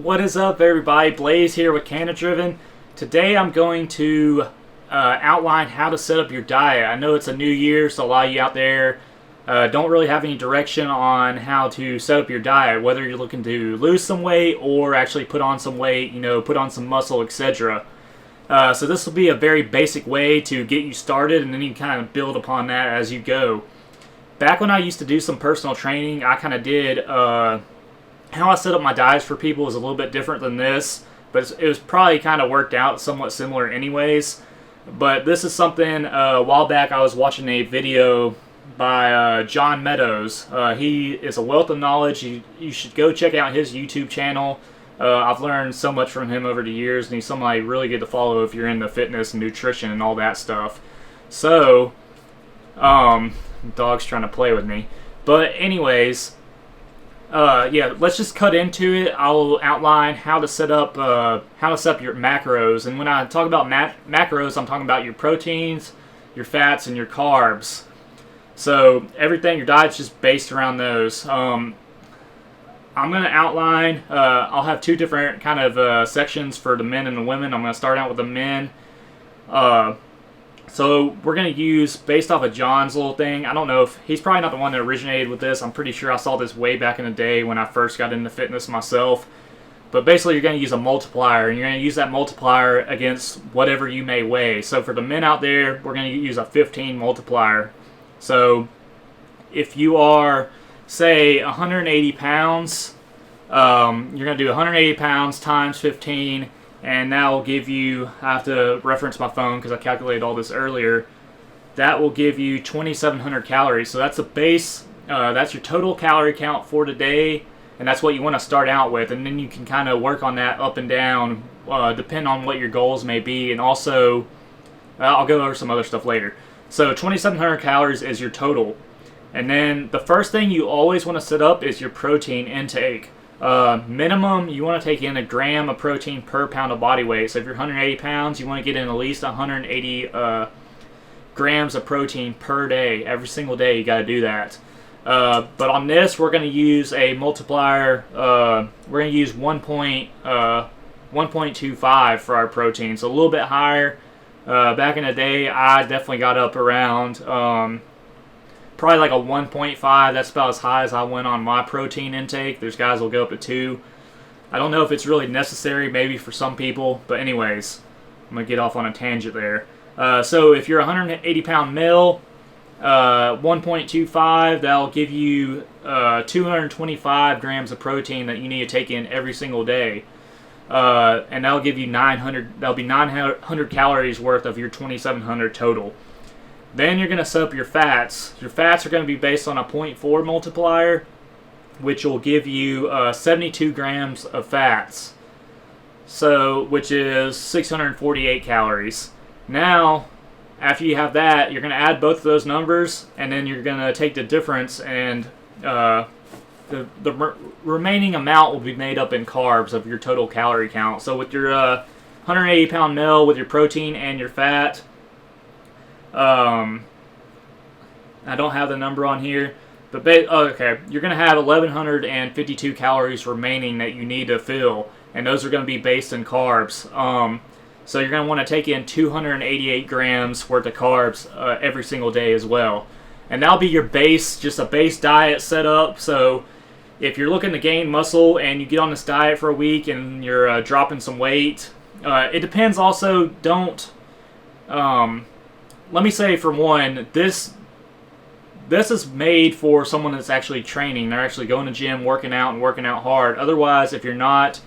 What is up, everybody? Blaze here with CannaDriven. Today I'm going to outline how to set up your diet. I know it's a new year, so a lot of you out there don't really have any direction on how to set up your diet, whether you're looking to lose some weight or actually put on some weight, put on some muscle, etc. So this will be a very basic way to get you started, and then you kind of build upon that as you go. Back when I used to do some personal training, I kind of did how I set up my diets for people was a little bit different than this, but it was probably kind of worked out somewhat similar anyways. But this is something, a while back I was watching a video by John Meadows. He is a wealth of knowledge. You should go check out his YouTube channel. I've learned so much from him over the years, and he's somebody really good to follow if you're into fitness and nutrition and all that stuff. So, dog's trying to play with me. But anyways, let's just cut into it. I'll outline how to set up your macros. And when I talk about macros, I'm talking about your proteins, your fats, and your carbs. So everything, your diet's just based around those. I'm going to outline, I'll have two different kind of sections for the men and the women. I'm going to start out with the men. So we're going to use, based off of John's little thing, I don't know if, he's probably not the one that originated with this. I'm pretty sure I saw this way back in the day when I first got into fitness myself. But basically you're going to use a multiplier, and you're going to use that multiplier against whatever you may weigh. So for the men out there, we're going to use a 15 multiplier. So if you are, say, 180 pounds, you're going to do 180 pounds times 15, and that will give you, I have to reference my phone because I calculated all this earlier, that will give you 2,700 calories. So that's the base, that's your total calorie count for today, and that's what you want to start out with. And then you can kind of work on that up and down, depending on what your goals may be. And also, I'll go over some other stuff later. So 2,700 calories is your total. And then the first thing you always want to set up is your protein intake. Minimum, you want to take in a gram of protein per pound of body weight. So if you're 180 pounds, you want to get in at least 180 grams of protein per day. Every single day you got to do that. But on this, we're going to use a multiplier. We're going to use 1.25 for our protein. So a little bit higher. Back in the day, I definitely got up around probably like a 1.5. That's about as high as I went on my protein intake. There's guys will go up to 2. I don't know if it's really necessary, maybe for some people. But anyways, I'm going to get off on a tangent there. So if you're a 180 pound male, 1.25, that'll give you 225 grams of protein that you need to take in every single day. And that'll give you 900 calories worth of your 2,700 total. Then you're going to set up your fats. Your fats are going to be based on a 0.4 multiplier, which will give you 72 grams of fats, so which is 648 calories. Now, after you have that, you're going to add both of those numbers, and then you're going to take the difference, and the remaining amount will be made up in carbs of your total calorie count. So with your 180 pound male, with your protein and your fat, I don't have the number on here, but okay, you're going to have 1,152 calories remaining that you need to fill, and those are going to be based in carbs. So you're going to want to take in 288 grams worth of carbs every single day as well. And that'll be your base, just a base diet setup. So if you're looking to gain muscle and you get on this diet for a week and you're dropping some weight, it depends also, let me say, for one, this is made for someone that's actually training. They're actually going to the gym, working out hard. Otherwise, if you're not,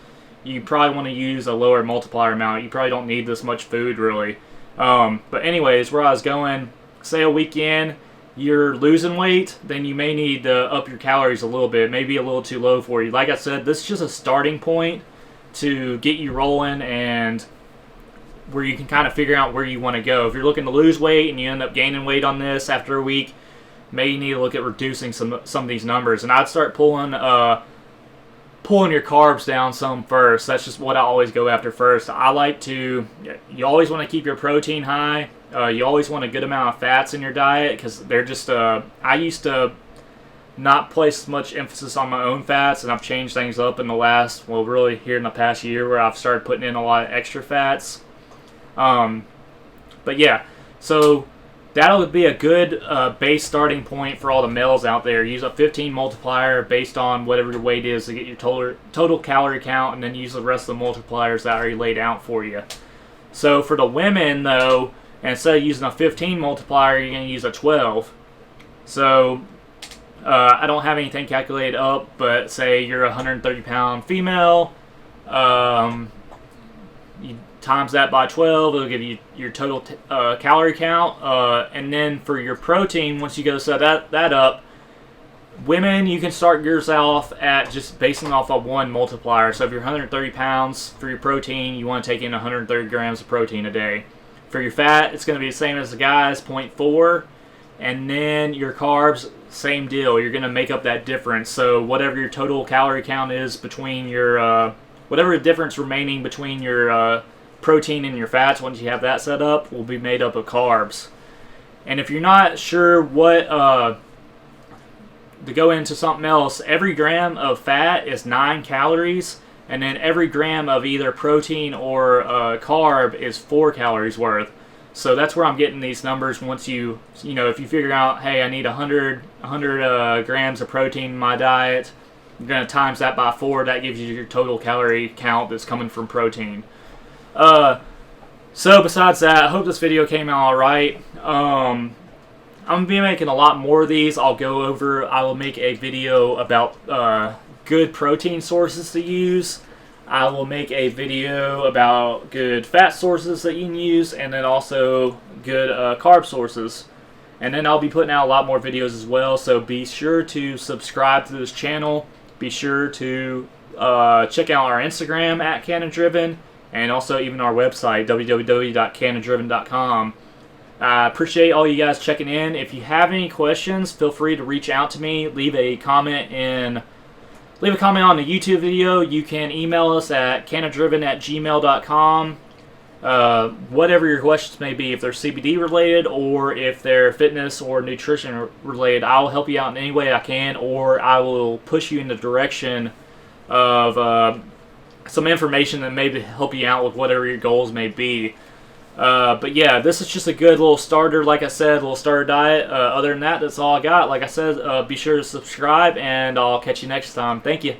you probably want to use a lower multiplier amount. You probably don't need this much food, really. But anyways, where I was going, say a weekend, you're losing weight, then you may need to up your calories a little bit. Maybe a little too low for you. Like I said, this is just a starting point to get you rolling, and where you can kind of figure out where you want to go. If you're looking to lose weight and you end up gaining weight on this after a week, maybe you need to look at reducing some of these numbers. And I'd start pulling your carbs down some first. That's just what I always go after first. You always want to keep your protein high. You always want a good amount of fats in your diet, because they're just, I used to not place much emphasis on my own fats, and I've changed things up in the last, well, really here in the past year, where I've started putting in a lot of extra fats. But yeah, so that'll be a good base starting point for all the males out there. Use a 15 multiplier based on whatever your weight is to get your total calorie count, and then use the rest of the multipliers that are already laid out for you. So for the women, though, instead of using a 15 multiplier, you're going to use a 12. So I don't have anything calculated up, but say you're a 130-pound female, you times that by 12, it'll give you your total calorie count. And then for your protein, once you go set that up, women, you can start yours off at just basing off of one multiplier. So if you're 130 pounds, for your protein, you want to take in 130 grams of protein a day. For your fat, it's going to be the same as the guys, 0.4. And then your carbs, same deal. You're going to make up that difference. So whatever your total calorie count is between your, whatever the difference remaining between your protein and your fats, once you have that set up, will be made up of carbs. And if you're not sure what, to go into something else, every gram of fat is 9 calories, and then every gram of either protein or carb is 4 calories worth. So that's where I'm getting these numbers. Once you know, if you figure out, hey, I need 100 grams of protein in my diet, you're going to times that by 4. That gives you your total calorie count that's coming from protein. So besides that, I hope this video came out alright. I'm going to be making a lot more of these. I will make a video about good protein sources to use. I will make a video about good fat sources that you can use, and then also good carb sources. And then I'll be putting out a lot more videos as well, so be sure to subscribe to this channel. Be sure to check out our Instagram at CannaDriven, and also even our website, www.CannaDriven.com. I appreciate all you guys checking in. If you have any questions, feel free to reach out to me. Leave a comment on the YouTube video. You can email us at CannaDriven@gmail.com. Whatever your questions may be, if they're CBD related or if they're fitness or nutrition related, I'll help you out in any way I can, or I will push you in the direction of some information that may help you out with whatever your goals may be. But yeah, this is just a good little starter, like I said, little starter diet. Other than that, that's all I got. Like I said, be sure to subscribe, and I'll catch you next time. Thank you.